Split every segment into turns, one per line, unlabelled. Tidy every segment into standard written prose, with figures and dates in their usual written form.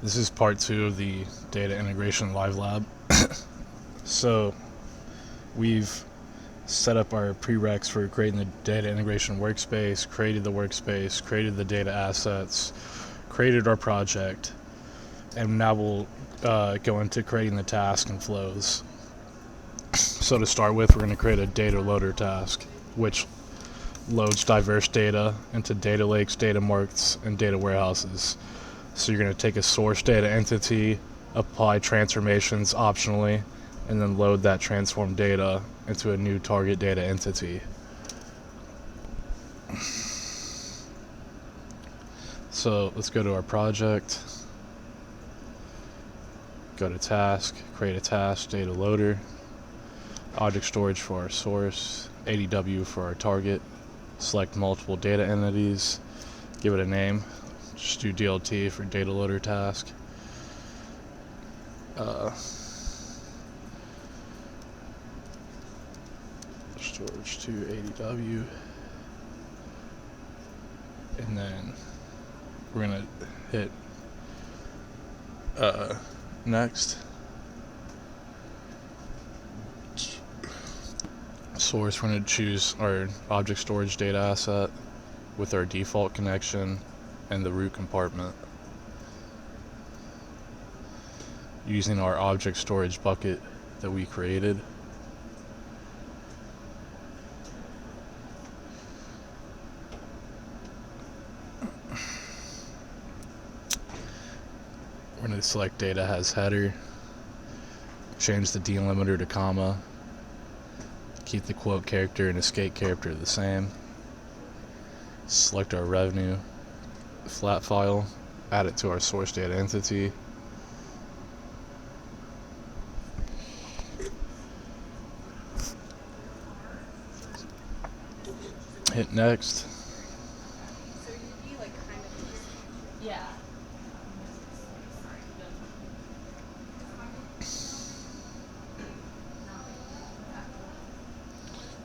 This is part 2 of the data integration live lab. So we've set up our prereqs for creating the data integration workspace, created the workspace, created the data assets, created our project, and now we'll go into creating the task and flows. So to start with, we're going to create a data loader task, which loads diverse data into data lakes, data marts, and data warehouses. So you're going to take a source data entity, apply transformations optionally, and then load that transformed data into a new target data entity. So let's go to our project, go to task, create a task, data loader, object storage for our source, ADW for our target, select multiple data entities, give it a name, just do DLT for data loader task. Storage to ADW, and then we're gonna hit next. Source, we're going to choose our object storage data asset with our default connection and the root compartment using our object storage bucket that we created. We're going to select data has header, change the delimiter to comma, keep the quote character and escape character the same. Select our revenue flat file, add it to our source data entity. Hit next.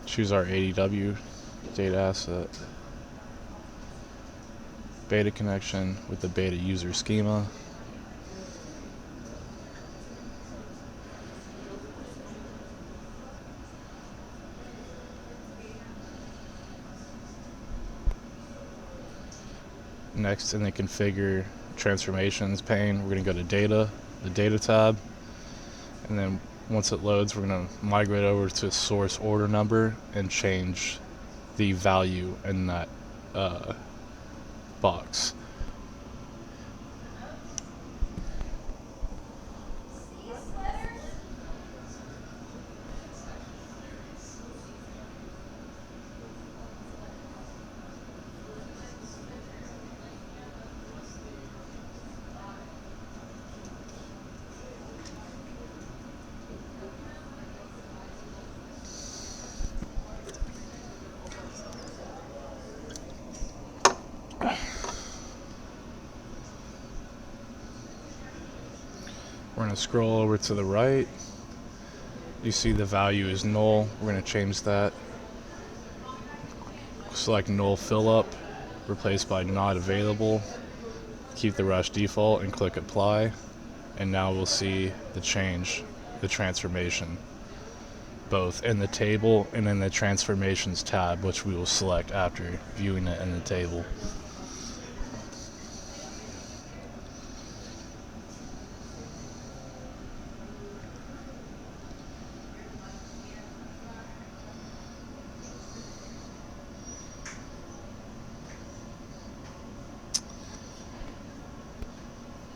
Choose our ADW data asset, beta connection with the beta user schema. Next, in the configure transformations pane, we're going to go to data, the data tab, and then once it loads, we're going to migrate over to source order number and change the value in that box. We're going to scroll over to the right. You see the value is null. We're going to change that. Select null fill up, replace by not available. Keep the rush default and click apply. And now we'll see the change, the transformation, both in the table and in the transformations tab, which we will select after viewing it in the table.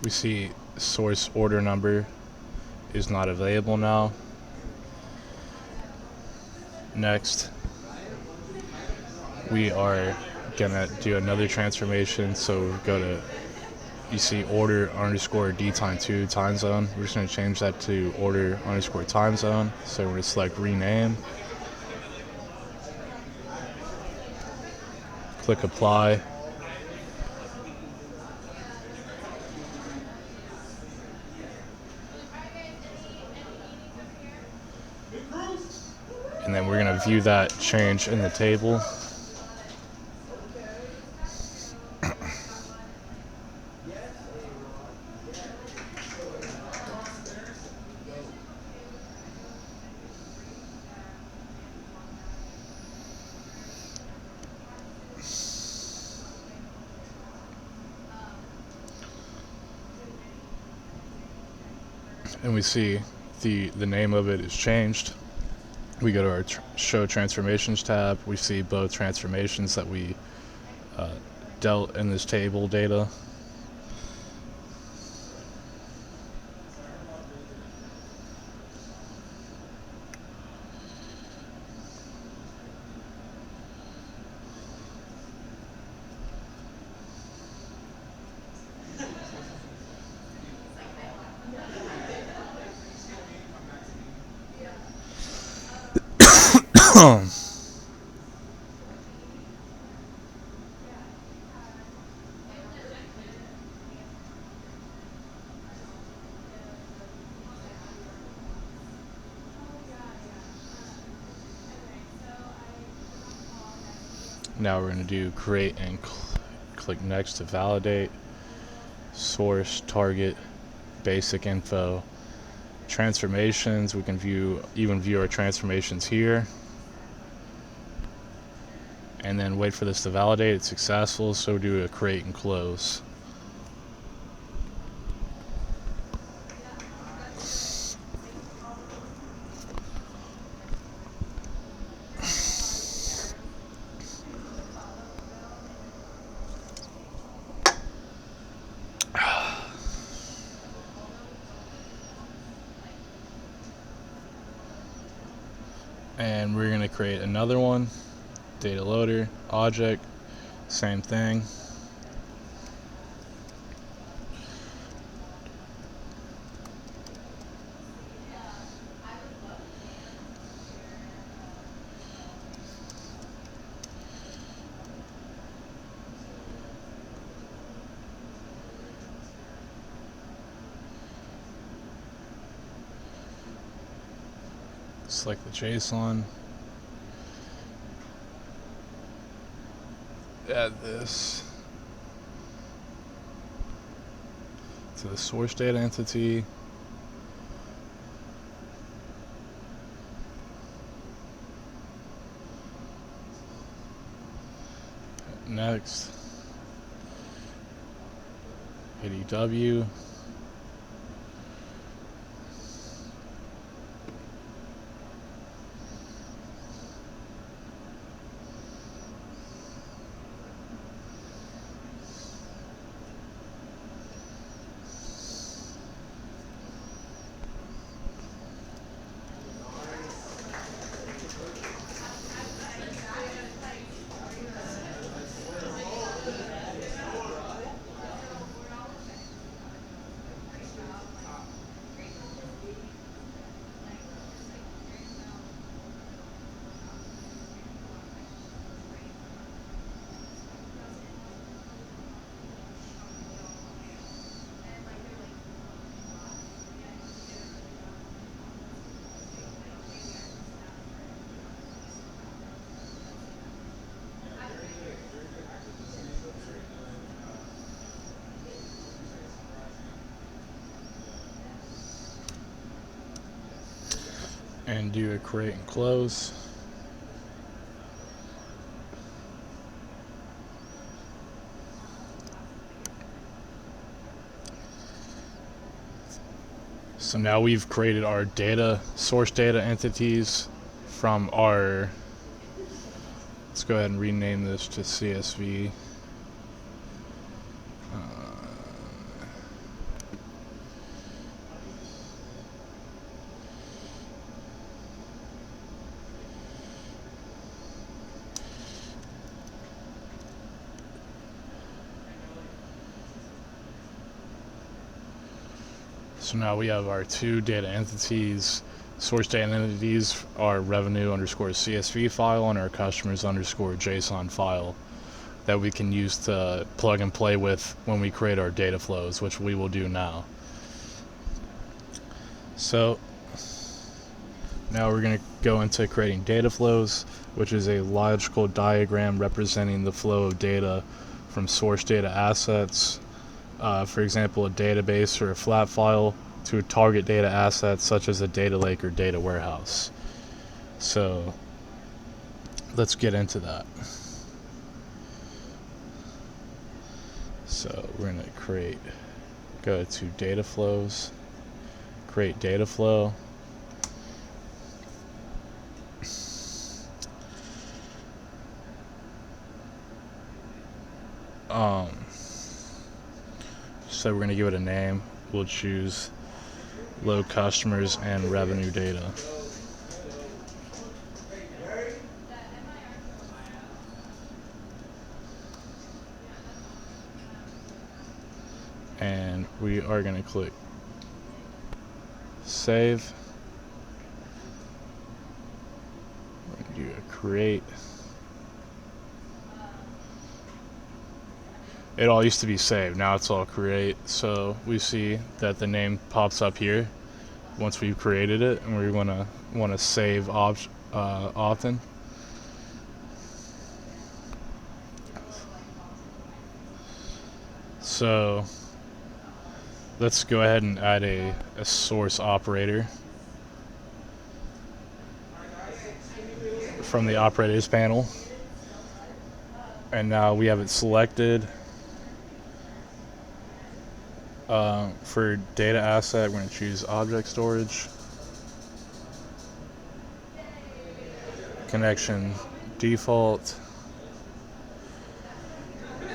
We see source order number is not available now. Next, we are gonna do another transformation. So go to, you see order underscore D time 2 time zone. We're just gonna change that to order underscore time zone. So we're gonna select rename, click apply. And then we're going to view that change in the table. and we see the name of it is changed. We go to our show transformations tab. We see both transformations that we dealt in this table data. Now we're going to do create and click next to validate. Source, target, basic info, transformations. We can even view our transformations here, and then wait for this to validate. It's successful, so do a create and close. And we're going to create another one, data loader, object, same thing. Select the JSON. Add this to the source data entity. Next, ADW. And do a create and close. So now we've created our source data entities from our, let's go ahead and rename this to CSV. So now we have our two data entities. Source data entities are revenue underscore CSV file and our customers underscore JSON file that we can use to plug and play with when we create our data flows, which we will do now. So now we're going to go into creating data flows, which is a logical diagram representing the flow of data from source data assets, for example, a database or a flat file, to target data assets such as a data lake or data warehouse. So let's get into that. So we're going to go to data flows, create data flow. So we're going to give it a name. We'll choose load customers and revenue data. And we are going to click save. We're going to do a create. It all used to be saved, now it's all create. So we see that the name pops up here once we've created it, and we want to save often. So let's go ahead and add a source operator from the operators panel. And now we have it selected. For data asset, we're going to choose object storage. Connection default.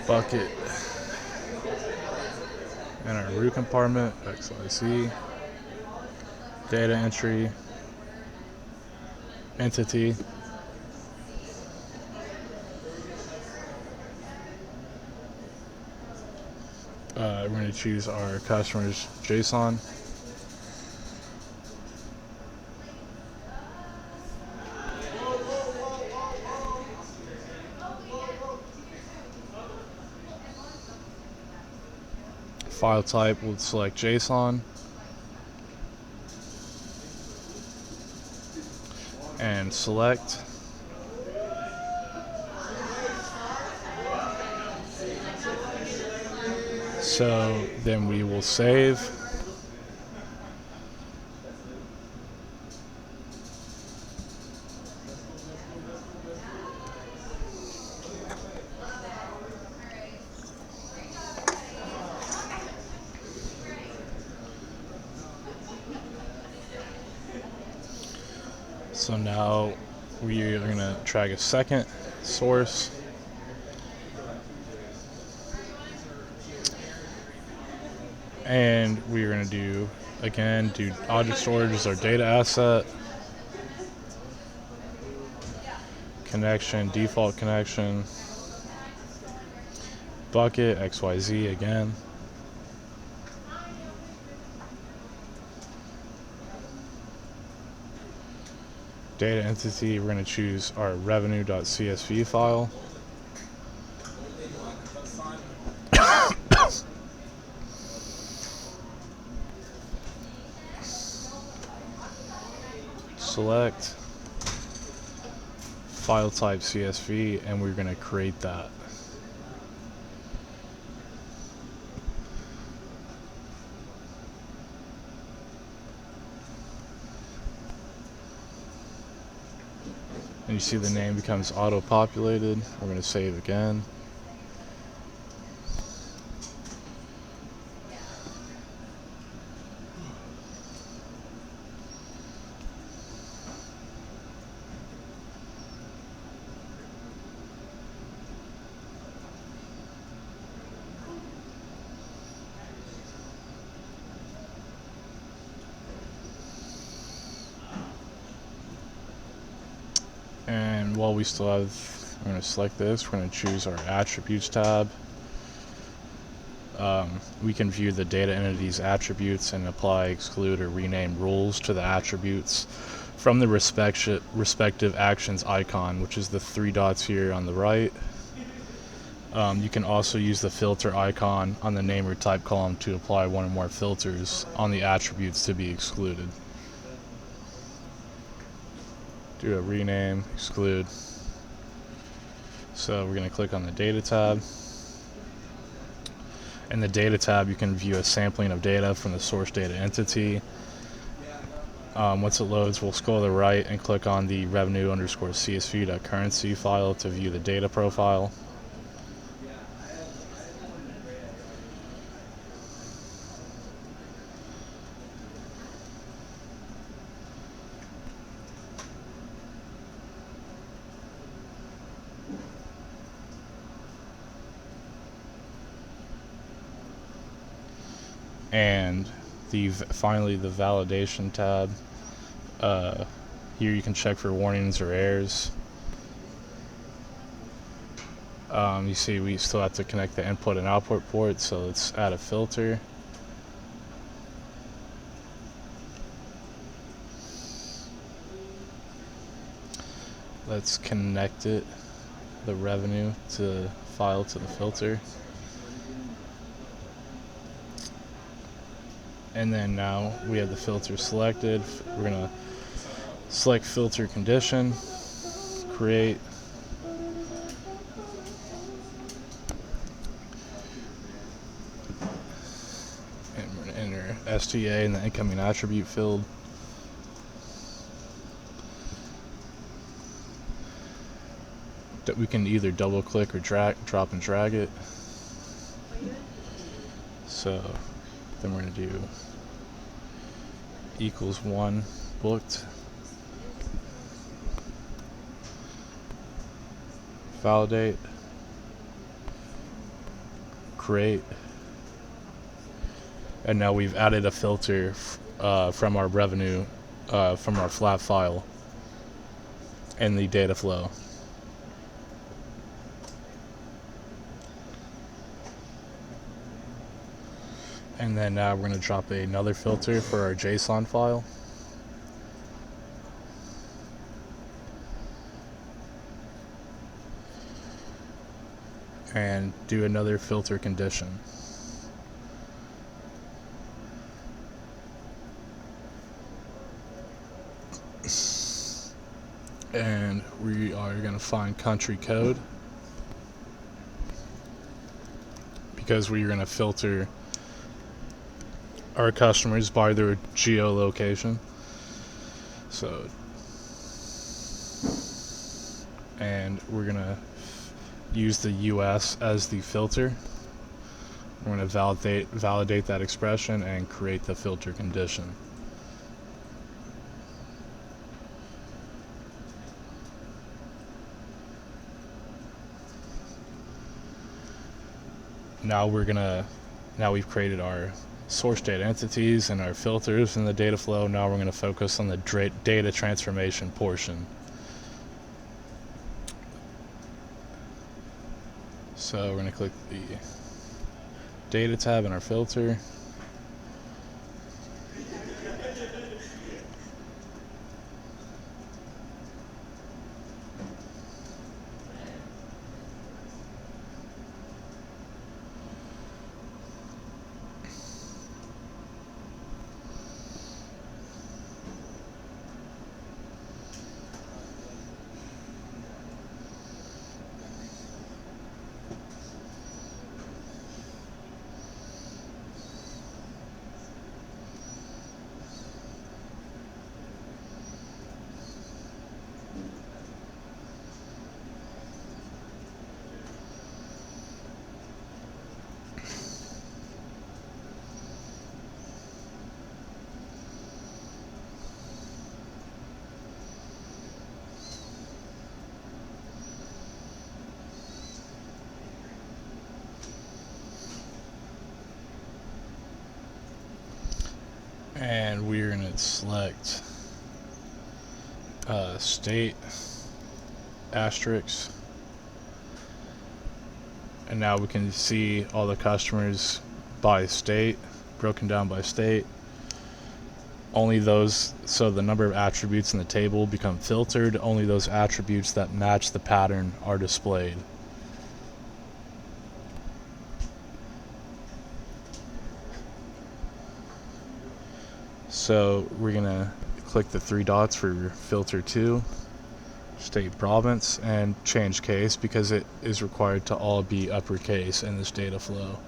Bucket. And our root compartment, XYZ. Data entry. Entity. We're going to choose our customer's JSON. File type, we'll select JSON. And select. So then we will save. So now we are going to drag a second source. And we're going to do object storage as our data asset. Connection, default connection. Bucket, XYZ again. Data entity, we're going to choose our revenue.csv file. Select file type CSV, and we're going to create that. And you see the name becomes auto-populated. We're going to save again. And while we still have, I'm going to select this, we're going to choose our attributes tab. We can view the data entity's attributes and apply, exclude, or rename rules to the attributes from the respective actions icon, which is the 3 dots here on the right. You can also use the filter icon on the name or type column to apply one or more filters on the attributes to be excluded. Do a rename, exclude. So we're going to click on the data tab. In the data tab, you can view a sampling of data from the source data entity. Once it loads, we'll scroll to the right and click on the revenue_csv.currency file to view the data profile. and finally the validation tab. Here you can check for warnings or errors. You see we still have to connect the input and output port, so let's add a filter. Let's connect it, the revenue to file to the filter. And then now we have the filter selected. We're gonna select filter condition, create, and we're gonna enter STA in the incoming attribute field. That we can either double click or drop and drag it. So then we're gonna do equals 1 booked, validate, create, and now we've added a filter from our revenue, from our flat file in the data flow. And then now we're going to drop another filter for our JSON file. And do another filter condition. And we are going to find country code, because we're going to filter our customers by their geolocation. So, and we're gonna use the US as the filter. We're gonna validate that expression and create the filter condition. Now we've created our source data entities and our filters in the data flow. Now we're going to focus on the data transformation portion. So we're going to click the data tab in our filter. And we're going to select state asterisk, and now we can see all the customers by state, broken down by state. Only those, so the number of attributes in the table become filtered. Only those attributes that match the pattern are displayed. So we're gonna click the 3 dots for filter 2, state province, and change case, because it is required to all be uppercase in this data flow.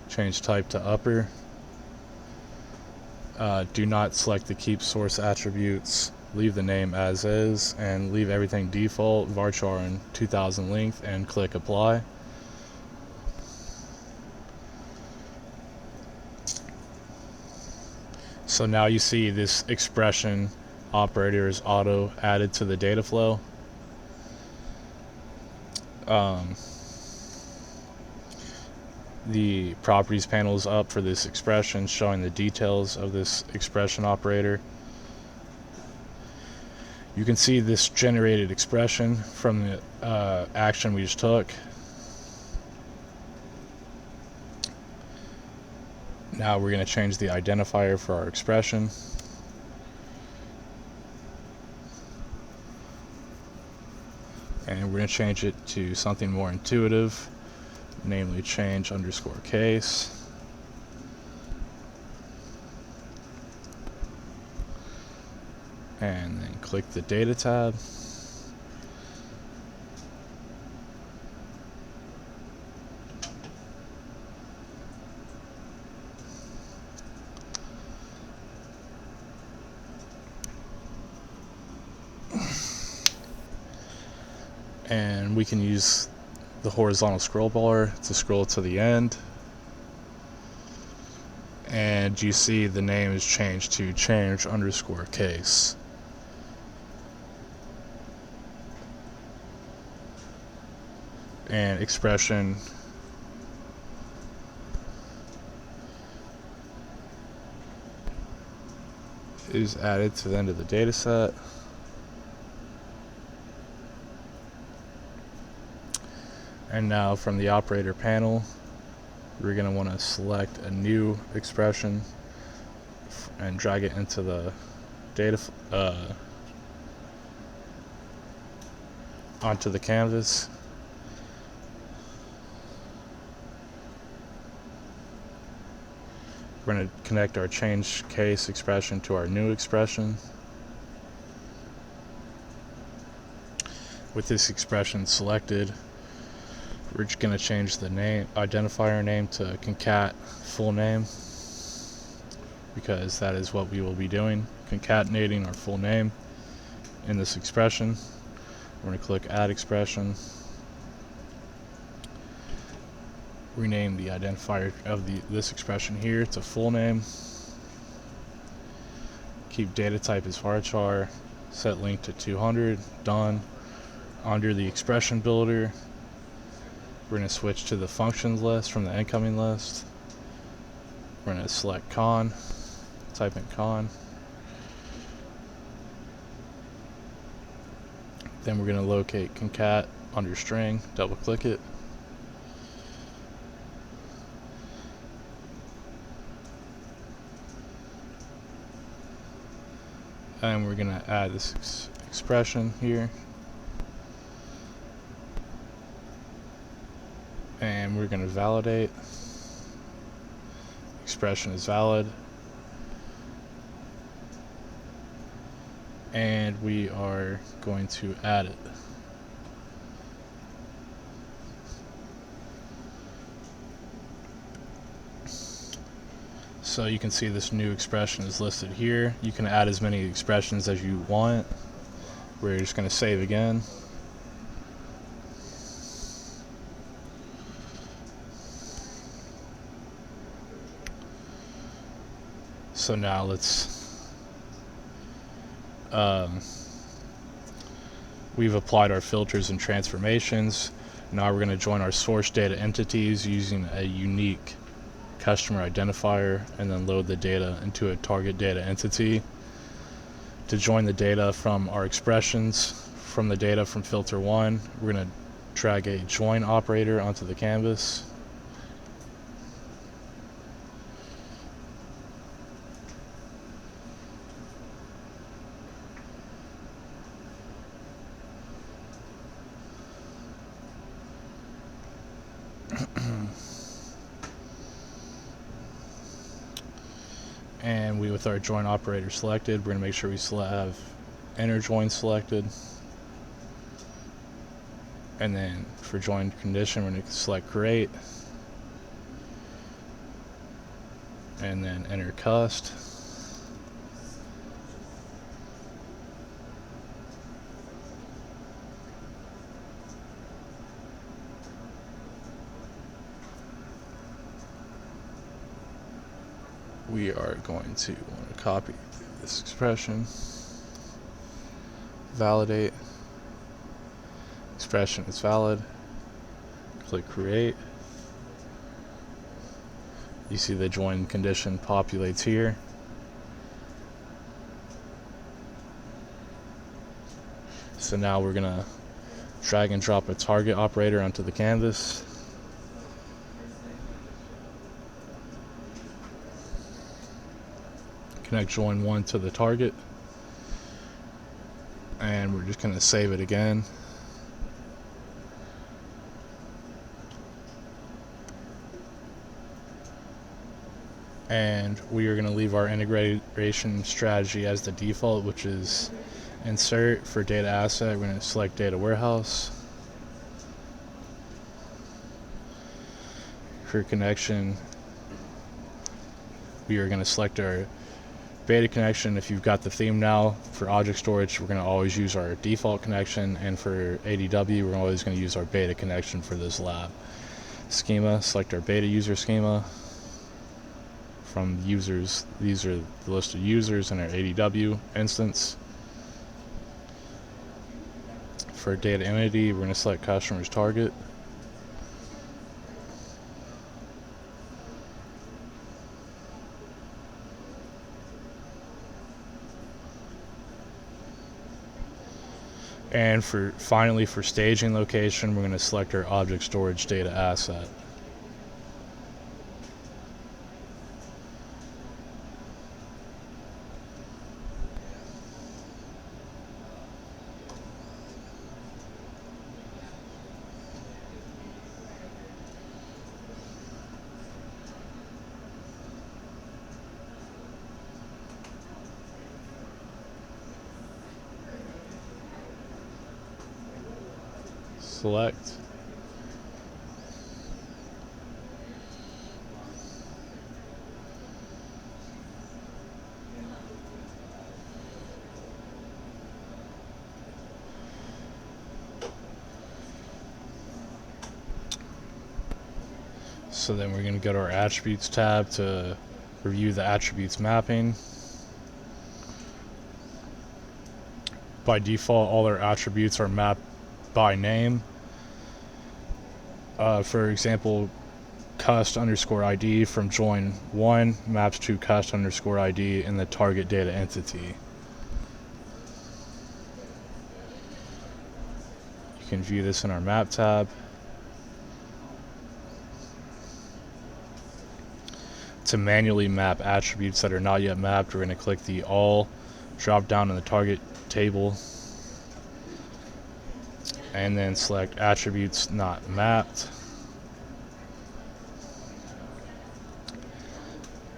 Change type to upper. Do not select the keep source attributes. Leave the name as is, and leave everything default, varchar and 2000 length, and click apply. So now you see this expression operator is auto added to the data flow. the properties panel is up for this expression, showing the details of this expression operator. You can see this generated expression from the action we just took. Now we're going to change the identifier for our expression. And we're going to change it to something more intuitive, namely change underscore case. And then click the data tab. And we can use the horizontal scroll bar to scroll to the end. And you see the name is changed to change underscore case. And expression is added to the end of the data set. And now from the operator panel, we're going to want to select a new expression and drag it into the data onto the canvas. We're going to connect our change case expression to our new expression. With this expression selected, we're just going to change the name identifier name to concat full name, because that is what we will be doing, concatenating our full name in this expression. We're going to click add expression, rename the identifier of this expression here to full name, keep data type as varchar, set length to 200, done. Under the expression builder, we're going to switch to the functions list from the incoming list. We're going to select con, type in con. Then we're going to locate concat under string, double click it. And we're going to add this expression here. And we're going to validate. Expression is valid. And we are going to add it. So you can see this new expression is listed here. You can add as many expressions as you want. We're just going to save again. So now we've applied our filters and transformations. Now we're going to join our source data entities using a unique customer identifier and then load the data into a target data entity. To join the data from our expressions from the data from filter 1, we're going to drag a join operator onto the canvas. And with our join operator selected, we're going to make sure we have inner join selected. And then for join condition, we're going to select create. And then enter cust. We are going to want to copy this expression, validate, expression is valid, click create, You see the join condition populates here. So now we're gonna drag and drop a target operator onto the canvas. Connect join 1 to the target. And we're just gonna save it again. And we are gonna leave our integration strategy as the default, which is insert. For data asset, we're gonna select data warehouse. For connection, we are gonna select our beta connection. If you've got the theme now, for object storage, we're going to always use our default connection, and for ADW, we're always going to use our beta connection for this lab. Schema, select our beta user schema. From users, these are the list of users in our ADW instance. For data entity, we're going to select customer's target. And finally for staging location, we're going to select our object storage data asset. Select. So then we're going to go to our attributes tab to review the attributes mapping. By default, all our attributes are mapped by name. For example, cust_id from join 1 maps to cust_id in the target data entity. You can view this in our map tab. To manually map attributes that are not yet mapped, we're going to click the all drop down in the target table and then select attributes not mapped,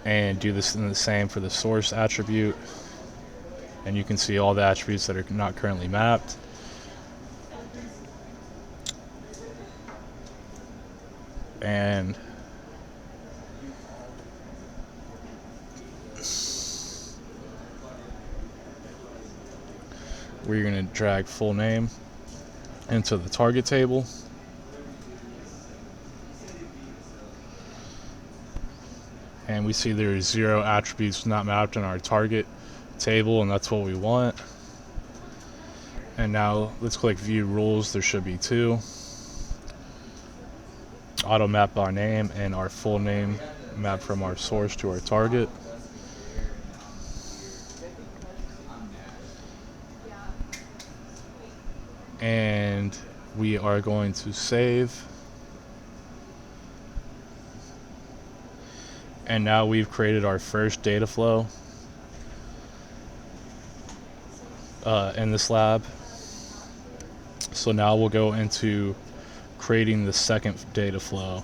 and do this in the same for the source attribute, and you can see all the attributes that are not currently mapped. And we're going to drag full name into the target table. And we see there's 0 attributes not mapped in our target table, and that's what we want. And now let's click view rules. There should be 2. Auto map by name and our full name map from our source to our target. And we are going to save. And now we've created our first data flow in this lab. So now we'll go into creating the second data flow.